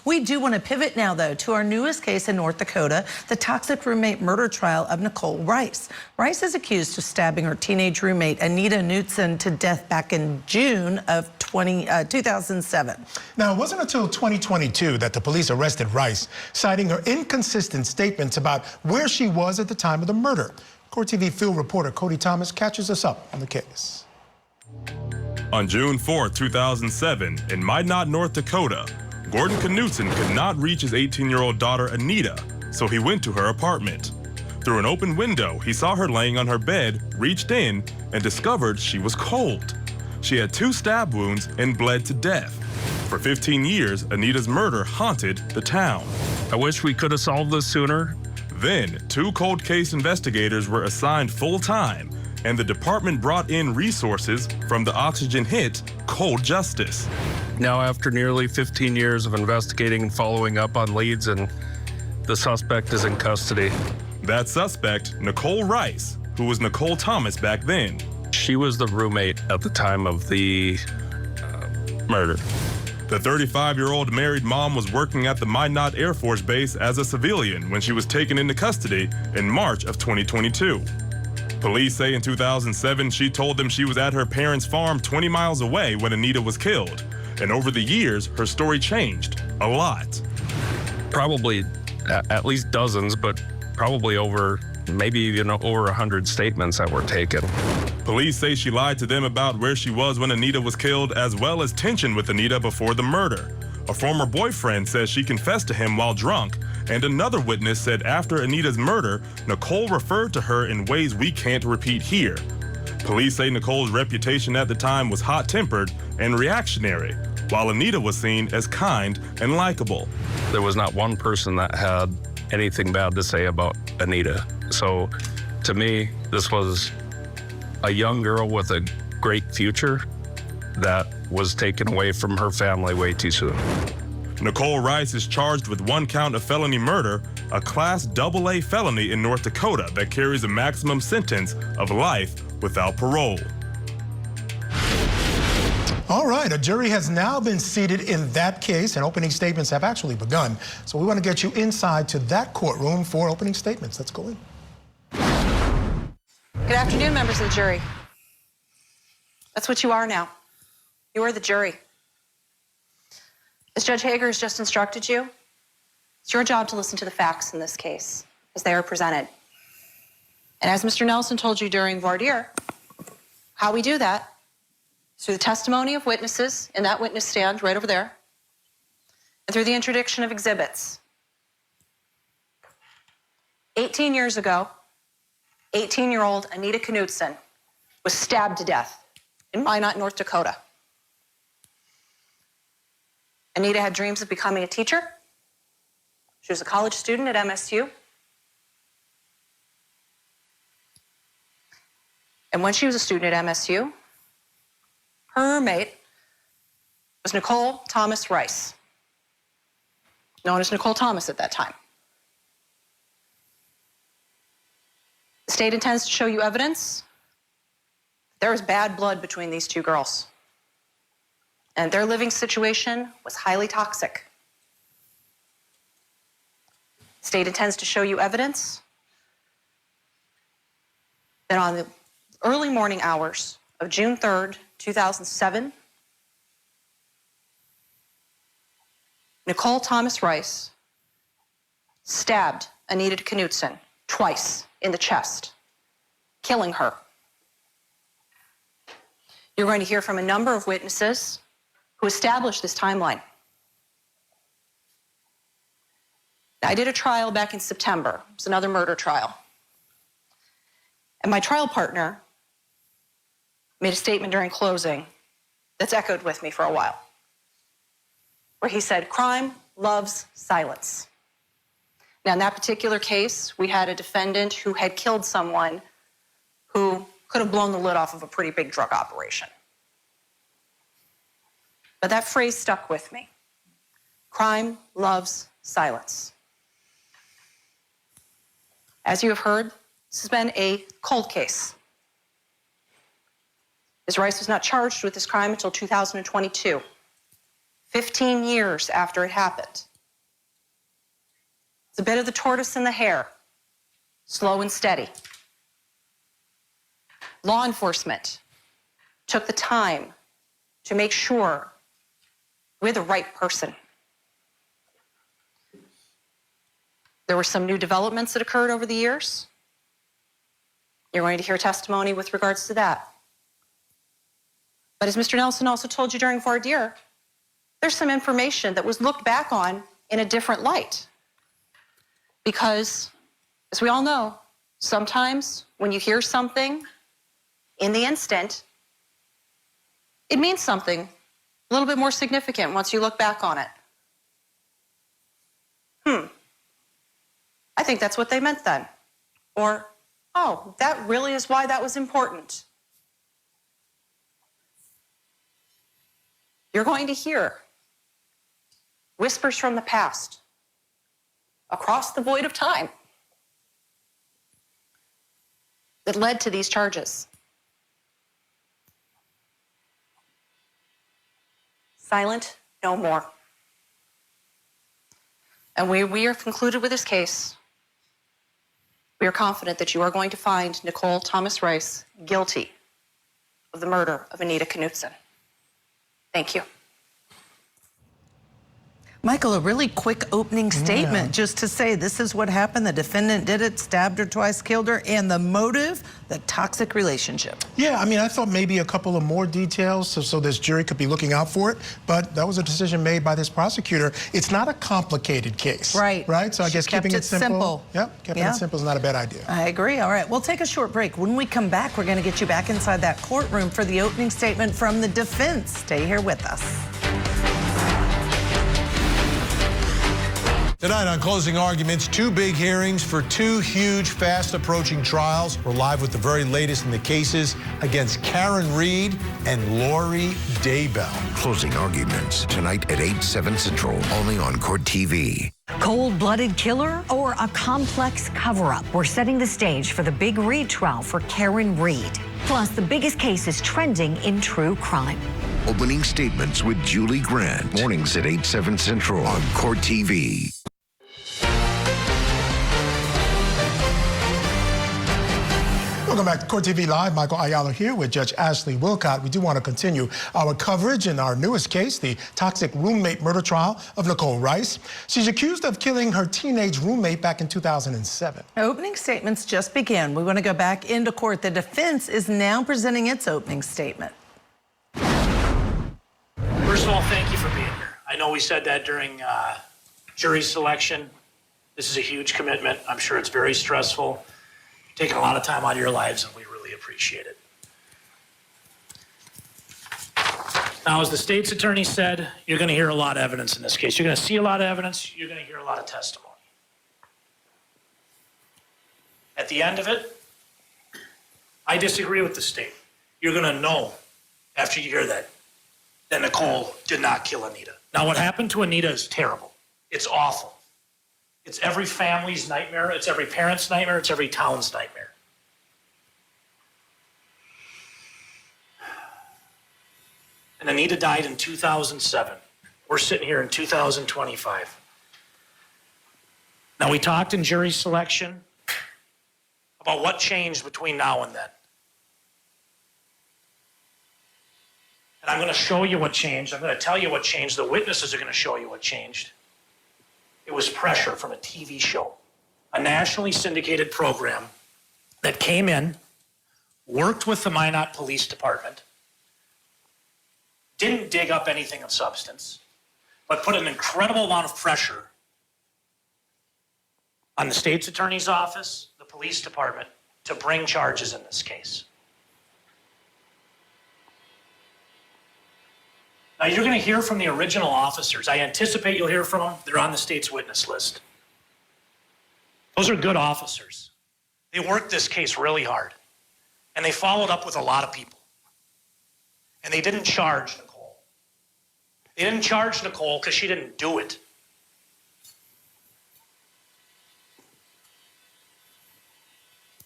We do want to pivot now, though, to our newest case in North Dakota, the toxic roommate murder trial of Nichole Rice. Rice is accused of stabbing her teenage roommate, Anita Knutson, to death back in June of 2007. Now, it wasn't until 2022 that the police arrested Rice, citing her inconsistent statements about where she was at the time of the murder. Court TV field reporter Cody Thomas catches us up on the case. On June 4, 2007, in Minot, North Dakota, Gordon Knutson could not reach his 18-year-old daughter, Anita, so he went to her apartment. Through an open window, he saw her laying on her bed, reached in, and discovered she was cold. She had 2 stab wounds and bled to death. For 15 years, Anita's murder haunted the town. I wish we could have solved this sooner. Then, 2 cold case investigators were assigned full-time, and the department brought in resources from the oxygen-hit Cold Justice. Now, after nearly 15 years of investigating and following up on leads, and the suspect is in custody. That suspect, Nichole Rice, who was Nichole Thomas back then. She was the roommate at the time of the murder. The 35-year-old married mom was working at the Minot Air Force Base as a civilian when she was taken into custody in March of 2022. Police say in 2007 she told them she was at her parents' farm 20 miles away when Anita was killed. And over the years, her story changed a lot. Probably at least dozens, but probably over, maybe even over 100 statements that were taken. Police say she lied to them about where she was when Anita was killed, as well as tension with Anita before the murder. A former boyfriend says she confessed to him while drunk, and another witness said after Anita's murder, Nichole referred to her in ways we can't repeat here. Police say Nichole's reputation at the time was hot-tempered and reactionary, while Anita was seen as kind and likable. There was not one person that had anything bad to say about Anita. So to me, this was a young girl with a great future that was taken away from her family way too soon. Nichole Rice is charged with 1 count of felony murder, a Class AA felony in North Dakota that carries a maximum sentence of life without parole. All right, a jury has now been seated in that case, and opening statements have actually begun. So we want to get you inside to that courtroom for opening statements. Let's go in. Good afternoon, members of the jury. That's what you are now. You are the jury. As Judge Hager has just instructed you, it's your job to listen to the facts in this case as they are presented. And as Mr. Nelson told you during voir dire, how we do that is through the testimony of witnesses in that witness stand right over there, and through the introduction of exhibits. 18 years ago, 18-year-old Anita Knutson was stabbed to death in Minot, North Dakota. Anita had dreams of becoming a teacher. She was a college student at MSU. And when she was a student at MSU, her roommate was Nichole Thomas Rice, known as Nichole Thomas at that time. The state intends to show you evidence. There was bad blood between these 2 girls, and their living situation was highly toxic. The state intends to show you evidence that on the early morning hours of June 3rd, 2007, Nichole Thomas Rice stabbed Anita Knutson twice in the chest, killing her. You're going to hear from a number of witnesses who established this timeline. I did a trial back in September. It was another murder trial. And my trial partner made a statement during closing that's echoed with me for a while, where he said, "Crime loves silence." Now, in that particular case, we had a defendant who had killed someone who could have blown the lid off of a pretty big drug operation. But that phrase stuck with me. Crime loves silence. As you have heard, this has been a cold case. Ms. Rice was not charged with this crime until 2022, 15 years after it happened. It's a bit of the tortoise and the hare, slow and steady. Law enforcement took the time to make sure we're the right person. There were some new developments that occurred over the years. You're going to hear testimony with regards to that. But as Mr. Nelson also told you during voir dire, there's some information that was looked back on in a different light. Because, as we all know, sometimes when you hear something in the instant, it means something a little bit more significant once you look back on it. I think that's what they meant then. Or, oh, that really is why that was important. You're going to hear whispers from the past across the void of time that led to these charges. Silent, no more. And we are concluded with this case. We are confident that you are going to find Nichole Thomas Rice guilty of the murder of Anita Knutson. Thank you. Michael, a really quick opening statement just to say this is what happened. The defendant did it, stabbed her twice, killed her, and the motive, the toxic relationship. Yeah, I mean, I thought maybe a couple of more details so this jury could be looking out for it, but that was a decision made by this prosecutor. It's not a complicated case. Right. Right? So I guess keeping it simple. Yep, keeping it simple is not a bad idea. I agree. All right, we'll take a short break. When we come back, we're going to get you back inside that courtroom for the opening statement from the defense. Stay here with us. Tonight on Closing Arguments, two big hearings for two huge, fast-approaching trials. We're live with the very latest in the cases against Karen Reed and Lori Daybell. Closing Arguments, tonight at 8/7 Central, only on Court TV. Cold-blooded killer or a complex cover-up? We're setting the stage for the big Reed trial for Karen Reed. Plus, the biggest cases trending in true crime. Opening statements with Julie Grant. Mornings at 8/7 Central on Court TV. Welcome back to Court TV Live. Michael Ayala here with Judge Ashley Wilcott. We do want to continue our coverage in our newest case, the toxic roommate murder trial of Nichole Rice. She's accused of killing her teenage roommate back in 2007. Opening statements just began. We want to go back into court. The defense is now presenting its opening statement. First of all, thank you for being here. I know we said that during jury selection. This is a huge commitment. I'm sure it's very stressful. You're taking a lot of time out of your lives, and we really appreciate it. Now, as the state's attorney said, you're going to hear a lot of evidence in this case. You're going to see a lot of evidence. You're going to hear a lot of testimony. At the end of it, I disagree with the state. You're going to know after you hear that Nichole did not kill Anita. Now, what happened to Anita is terrible. It's awful. It's every family's nightmare. It's every parent's nightmare. It's every town's nightmare. And Anita died in 2007. We're sitting here in 2025. Now, we talked in jury selection about what changed between now and then. And I'm going to show you what changed. I'm going to tell you what changed. The witnesses are going to show you what changed. It was pressure from a TV show, a nationally syndicated program that came in, worked with the Minot Police Department, didn't dig up anything of substance, but put an incredible amount of pressure on the state's attorney's office, the police department, to bring charges in this case. Now, you're going to hear from the original officers. I anticipate you'll hear from them. They're on the state's witness list. Those are good officers. They worked this case really hard, and they followed up with a lot of people. And they didn't charge Nichole. They didn't charge Nichole because she didn't do it.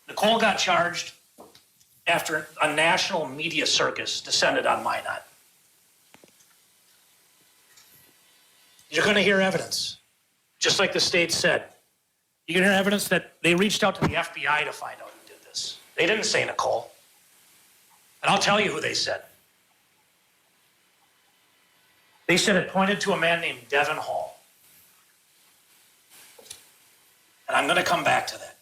Nichole got charged after a national media circus descended on Minot. You're going to hear evidence, just like the state said. You can hear evidence that they reached out to the FBI to find out who did this. They didn't say Nichole. And I'll tell you who they said. They said it pointed to a man named Devin Hall. And I'm going to come back to that.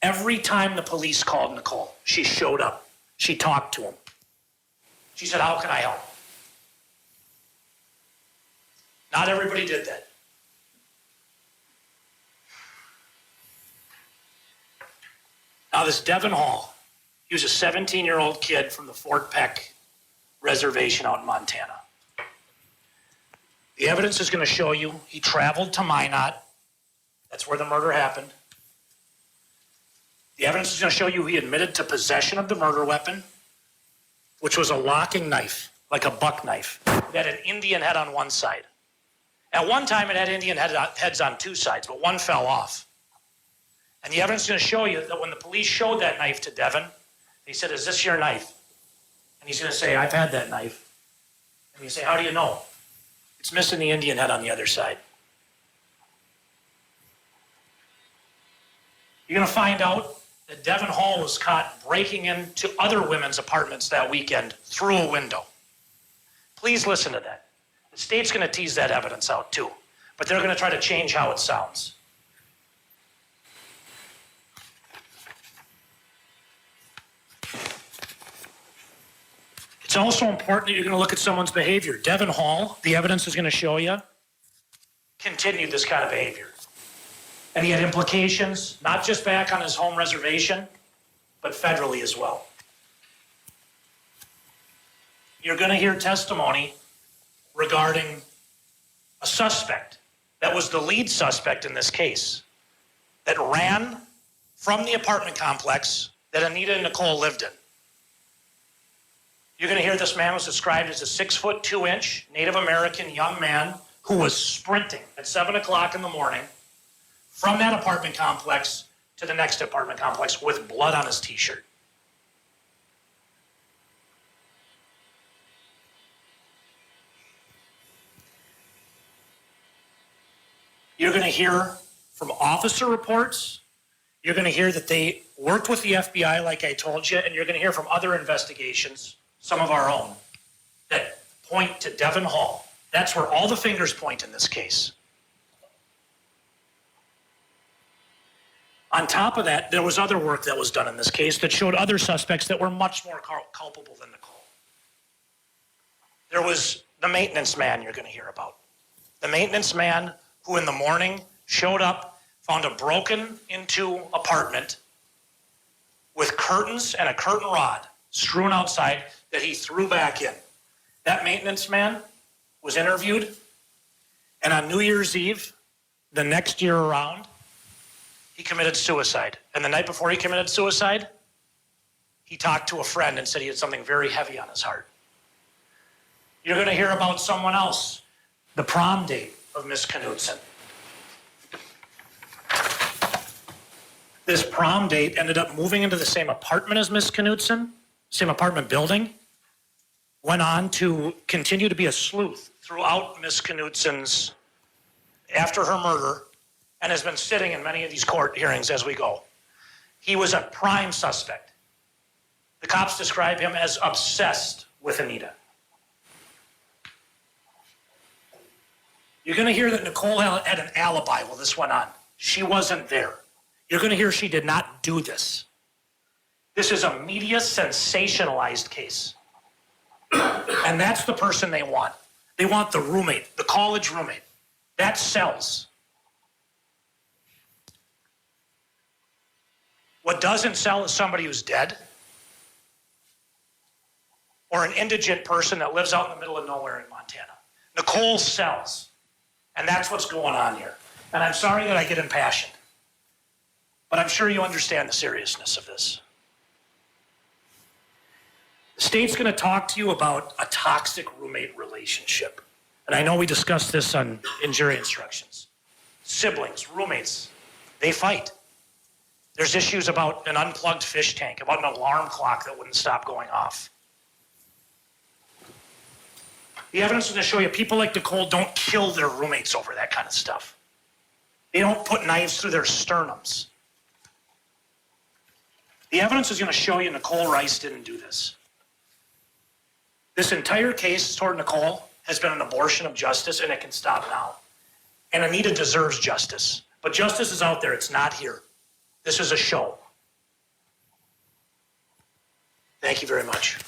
Every time the police called Nichole, she showed up. She talked to him. She said, how can I help? Not everybody did that. Now this Devin Hall, he was a 17-year-old kid from the Fort Peck reservation out in Montana. The evidence is going to show you he traveled to Minot. That's where the murder happened. The evidence is going to show you he admitted to possession of the murder weapon, which was a locking knife, like a buck knife, that had an Indian head on one side. At one time, it had Indian heads on two sides, but one fell off. And the evidence is going to show you that when the police showed that knife to Devin, they said, is this your knife? And he's going to say, I've had that knife. And you say, how do you know? It's missing the Indian head on the other side. You're going to find out that Devin Hall was caught breaking into other women's apartments that weekend through a window. Please listen to that. The state's going to tease that evidence out too, but they're going to try to change how it sounds. It's also important that you're going to look at someone's behavior. Devin Hall, the evidence is going to show you, continued this kind of behavior. And he had implications, not just back on his home reservation, but federally as well. You're going to hear testimony regarding a suspect that was the lead suspect in this case that ran from the apartment complex that Anita and Nichole lived in. You're going to hear this man was described as a 6'2" Native American young man who was sprinting at 7 o'clock in the morning from that apartment complex to the next apartment complex with blood on his t-shirt. You're going to hear from officer reports. You're going to hear that they worked with the FBI, like I told you, and you're going to hear from other investigations, some of our own, that point to Devin Hall. That's where all the fingers point in this case. On top of that, there was other work that was done in this case that showed other suspects that were much more culpable than Nichole. There was the maintenance man you're going to hear about. The maintenance man who in the morning showed up, found a broken into apartment with curtains and a curtain rod strewn outside that he threw back in. That maintenance man was interviewed, and on New Year's Eve, the next year around, he committed suicide. And the night before he committed suicide, he talked to a friend and said he had something very heavy on his heart. You're going to hear about someone else, the prom date of Miss Knutson. This prom date ended up moving into the same apartment as Miss Knutson, same apartment building, went on to continue to be a sleuth throughout Miss Knutson's, after her murder, and has been sitting in many of these court hearings as we go. He was a prime suspect. The cops describe him as obsessed with Anita. You're going to hear that Nichole had an alibi while this went on. She wasn't there. You're going to hear she did not do this. This is a media sensationalized case. And that's the person they want. They want the roommate, the college roommate. That sells. What doesn't sell is somebody who's dead or an indigent person that lives out in the middle of nowhere in Montana. Nichole sells. And that's what's going on here. And I'm sorry that I get impassioned, but I'm sure you understand the seriousness of this. The state's going to talk to you about a toxic roommate relationship. And I know we discussed this in jury instructions. Siblings, roommates, they fight. There's issues about an unplugged fish tank, about an alarm clock that wouldn't stop going off. The evidence is going to show you people like Nichole don't kill their roommates over that kind of stuff. They don't put knives through their sternums. The evidence is going to show you Nichole Rice didn't do this. This entire case toward Nichole has been an abortion of justice, and it can stop now. And Anita deserves justice. But justice is out there. It's not here. This is a show. Thank you very much.